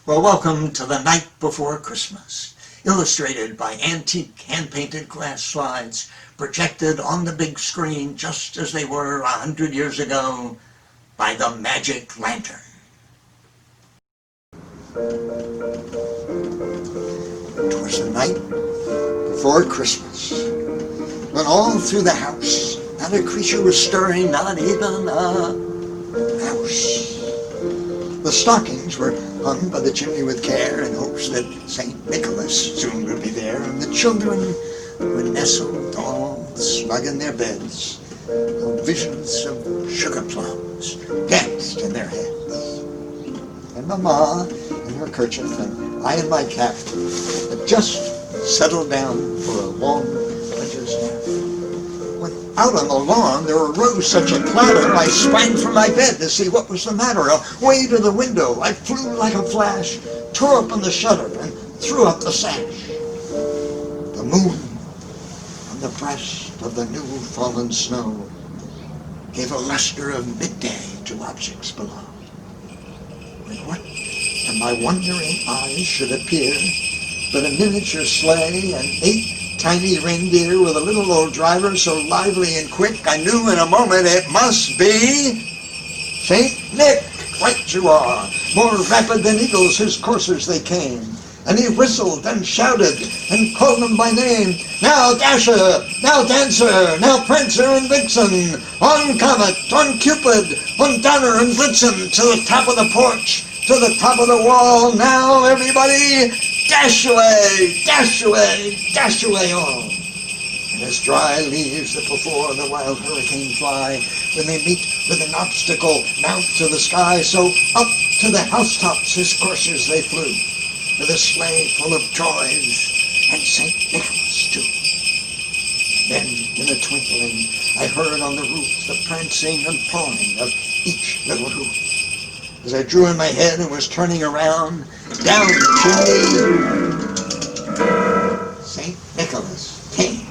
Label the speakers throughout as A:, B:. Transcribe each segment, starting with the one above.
A: Well, welcome to The Night Before Christmas, illustrated by antique hand-painted glass slides, projected on the big screen just as they were 100 years ago by the magic lantern. It was the night before Christmas, when all through the house not a creature was stirring, not even a mouse. The stockings were hung by the chimney with care in hopes that St. Nicholas soon would be there, and the children were nestled all snug in their beds, while visions of sugar plums danced in their heads. And Mamma in her kerchief and I in my cap had just settled down for a long winter's nap. When out on the lawn there arose such a clatter, I sprang from my bed to see what was the matter. Away to the window I flew like a flash, tore open the shutter and threw up the sash. The moon on the breast of the new fallen snow gave a luster of midday to objects below. When what to my wondering eyes should appear but a miniature sleigh and 8 tiny reindeer with a little old driver so lively and quick, I knew in a moment it must be St. Nick. Right you are. More rapid than eagles his coursers they came, and he whistled and shouted and called them by name. Now Dasher, now Dancer, now Prancer and Vixen, on Comet, on Cupid, on Donner and Blitzen, to the top of the porch, to the top of the wall. Now everybody dash away, dash away, dash away all. And as dry leaves that before the wild hurricane fly, when they meet with an obstacle, mount to the sky, so up to the housetops his coursers they flew, with a sleigh full of toys, and St. Nicholas too. Then, in a twinkling, I heard on the roof the prancing and pawing of each little hoof. As I drew in my head and was turning around, down the chimney, St. Nicholas came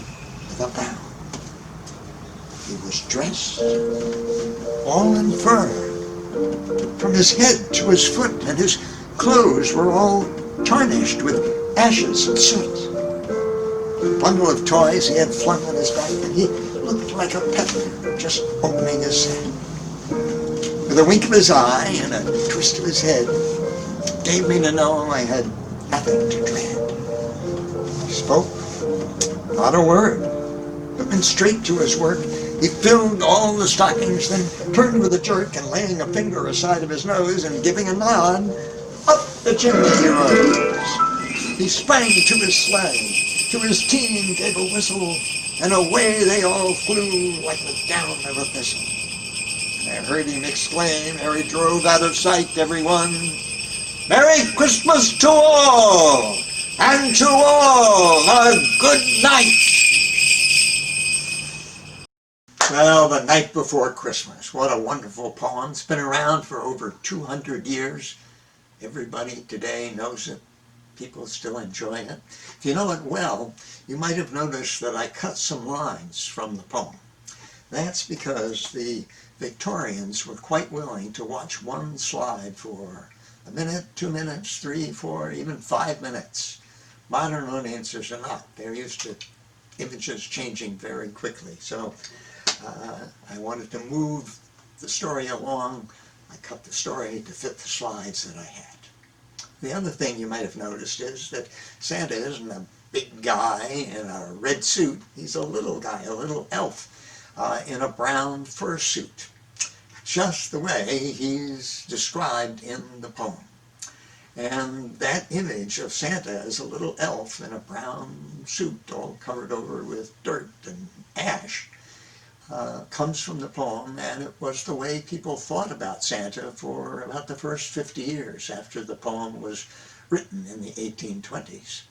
A: with a bound. He was dressed all in fur, from his head to his foot, and his clothes were all tarnished with ashes and soot. A bundle of toys he had flung on his back, and he looked like a peddler just opening his sack. With a wink of his eye and a twist of his head, gave me to know I had nothing to dread. He spoke not a word, but went straight to his work. He filled all the stockings, then turned with a jerk, and laying a finger aside of his nose and giving a nod, up the chimney he rose. He sprang to his sleigh, to his team gave a whistle, and away they all flew like the down of a thistle. I heard him exclaim, ere he drove out of sight, everyone, "Merry Christmas to all, and to all a good night." Well, The Night Before Christmas. What a wonderful poem. It's been around for over 200 years. Everybody today knows it. People still enjoy it. If you know it well, you might have noticed that I cut some lines from the poem. That's because the Victorians were quite willing to watch one slide for a minute, 2 minutes, 3, 4, even 5 minutes. Modern audiences are not. They're used to images changing very quickly. So I wanted to move the story along. I cut the story to fit the slides that I had. The other thing you might have noticed is that Santa isn't a big guy in a red suit. He's a little guy, a little elf, in a brown fur suit, just the way he's described in the poem. And that image of Santa as a little elf in a brown suit all covered over with dirt and ash comes from the poem, and it was the way people thought about Santa for about the first 50 years after the poem was written in the 1820s.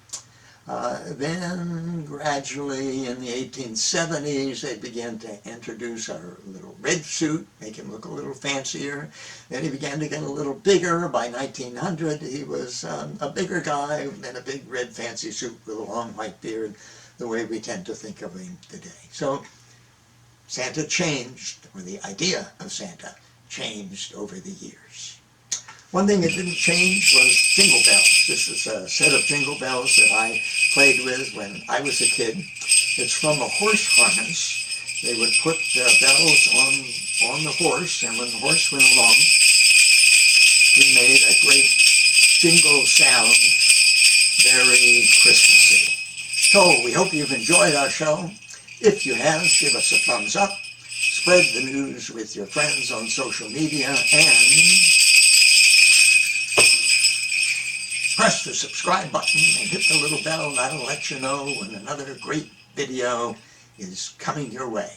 A: Then gradually in the 1870s they began to introduce a little red suit, make him look a little fancier. Then he began to get a little bigger. By 1900 he was a bigger guy in a big red fancy suit with a long white beard, the way we tend to think of him today. So Santa changed, or the idea of Santa changed over the years. One thing that didn't change was jingle bells. This is a set of jingle bells that I played with when I was a kid. It's from a horse harness. They would put the bells on the horse, and when the horse went along, we made a great jingle sound, very Christmassy. So we hope you've enjoyed our show. If you have, give us a thumbs up. Spread the news with your friends on social media, and press the subscribe button and hit the little bell. That'll let you know when another great video is coming your way.